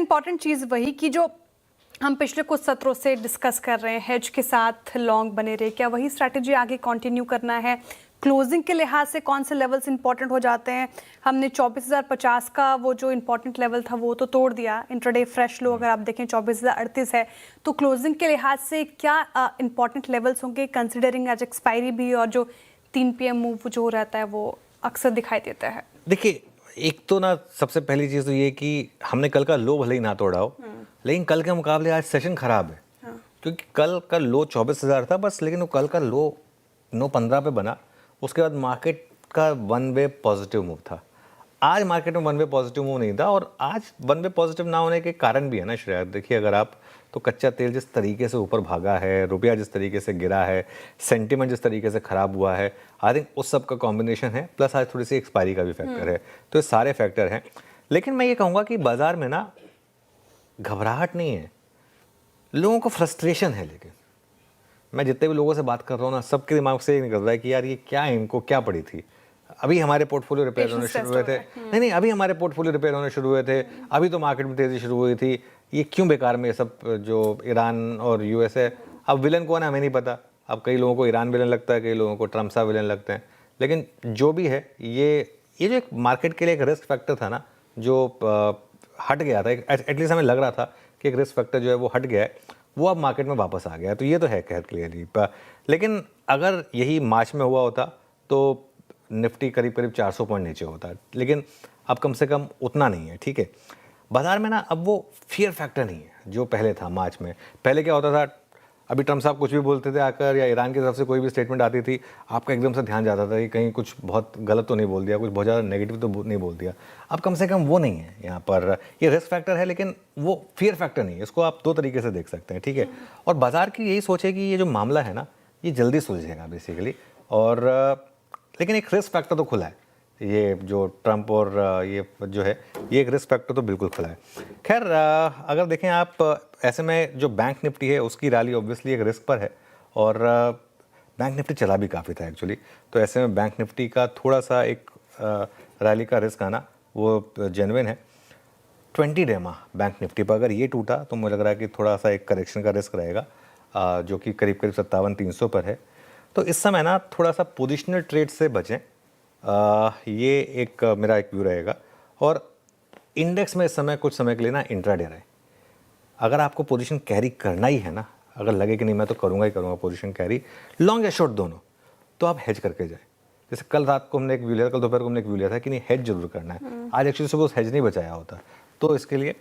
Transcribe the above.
Important चीज़ वही कि जो हम पिछले कुछ सत्रों से डिस्कस कर रहे हैं, हेज के साथ लॉन्ग बने रहे, क्या वही स्ट्रैटेजी आगे कंटिन्यू करना है? क्लोजिंग के लिहाज से कौन से लेवल्स इंपॉर्टेंट हो जाते हैं? हमने 24,050 का वो जो इंपॉर्टेंट लेवल था वो तो तोड़ दिया। इंट्राडे फ्रेश लो अगर आप देखें 24,038 है, तो क्लोजिंग के लिहाज से क्या इंपॉर्टेंट लेवल्स होंगे, कंसिडरिंग आज एक्सपायरी भी और जो 3 PM मूव जो रहता है वो अक्सर दिखाई देता है? देखिए, एक तो ना सबसे पहली चीज़ तो ये कि हमने कल का लो भले ही ना तोड़ा हो, लेकिन कल के मुकाबले आज सेशन खराब है। क्योंकि कल का लो 24,000 था बस, लेकिन वो कल का लो 915 पे बना। उसके बाद मार्केट का वन वे पॉजिटिव मूव था। आज मार्केट में वन वे पॉजिटिव मूव नहीं था, और आज वन वे पॉजिटिव ना होने के कारण भी है ना श्रेया। देखिए, अगर आप तो कच्चा तेल जिस तरीके से ऊपर भागा है, रुपया जिस तरीके से गिरा है, सेंटिमेंट जिस तरीके से ख़राब हुआ है, आई थिंक उस सब का कॉम्बिनेशन है। प्लस आज थोड़ी सी एक्सपायरी का भी फैक्टर है, तो ये सारे फैक्टर हैं। लेकिन मैं ये कहूँगा कि बाज़ार में ना घबराहट नहीं है, लोगों को फ्रस्ट्रेशन है। लेकिन मैं जितने भी लोगों से बात कर रहा हूँ ना, सबके दिमाग से ये निकल रहा है कि यार ये क्या है, इनको क्या पड़ी थी। अभी हमारे पोर्टफोलियो रिपेयर होने शुरू हुए थे, नहीं अभी हमारे पोर्टफोलियो रिपेयर होने शुरू हुए थे, अभी तो मार्केट में तेज़ी शुरू हुई थी। ये क्यों बेकार में ये सब जो ईरान और यूएस है, अब विलन कौन है हमें नहीं पता। अब कई लोगों को ईरान विलन लगता है, कई लोगों को ट्रम्प साहब विलन लगते हैं। लेकिन जो भी है, ये जो एक मार्केट के लिए एक रिस्क फैक्टर था ना, जो हट गया था, एटलीस्ट हमें लग रहा था कि एक रिस्क फैक्टर जो है वो हट गया है, वो अब मार्केट में वापस आ गया है। तो ये तो है खैर क्लियरली। लेकिन अगर यही मार्च में हुआ होता तो निफ्टी करीब करीब 400 पॉइंट नीचे होता है, लेकिन अब कम से कम उतना नहीं है। ठीक है, बाजार में ना अब वो फियर फैक्टर नहीं है जो पहले था मार्च में। पहले क्या होता था, अभी ट्रम्प साहब कुछ भी बोलते थे आकर, या ईरान की तरफ से कोई भी स्टेटमेंट आती थी, आपका एकदम से ध्यान जाता था कि कहीं कुछ बहुत गलत तो नहीं बोल दिया, कुछ बहुत ज़्यादा नेगेटिव तो नहीं बोल दिया। अब कम से कम वो नहीं है यहाँ पर। ये रिस्क फैक्टर है, लेकिन वो फियर फैक्टर नहीं है। इसको आप दो तरीके से देख सकते हैं। ठीक है, और बाजार की यही सोच है कि ये जो मामला है ना, ये जल्दी सुलझेगा बेसिकली। और लेकिन एक रिस्क फैक्टर तो खुला है, ये जो ट्रम्प और ये जो है, ये एक रिस्क फैक्टर तो बिल्कुल खुला है। खैर, अगर देखें आप, ऐसे में जो बैंक निफ्टी है उसकी रैली ऑब्वियसली एक रिस्क पर है, और बैंक निफ्टी चला भी काफ़ी था एक्चुअली। तो ऐसे में बैंक निफ्टी का थोड़ा सा एक रैली का रिस्क आना वो जेन्युइन है। 20 डे बैंक निफ्टी पर अगर ये टूटा तो मुझे लग रहा है कि थोड़ा सा एक करेक्शन का रिस्क रहेगा, जो कि करीब करीब 57,300 पर है। तो इस समय ना थोड़ा सा पोजिशनल ट्रेड से बचें, ये एक मेरा एक व्यू रहेगा। और इंडेक्स में इस समय कुछ समय के लिए ना इंट्राडे रहे। अगर आपको पोजीशन कैरी करना ही है ना, अगर लगे कि नहीं मैं तो करूँगा ही करूँगा पोजीशन कैरी, लॉन्ग या शॉर्ट दोनों, तो आप हेज करके जाए। जैसे कल रात को हमने एक व्यू लिया, कल दोपहर को हमने एक व्यू लिया था कि नहीं हेज जरूर करना है। आज एक्चुअली सुबह उस हेज नहीं बचाया होता, तो इसके लिए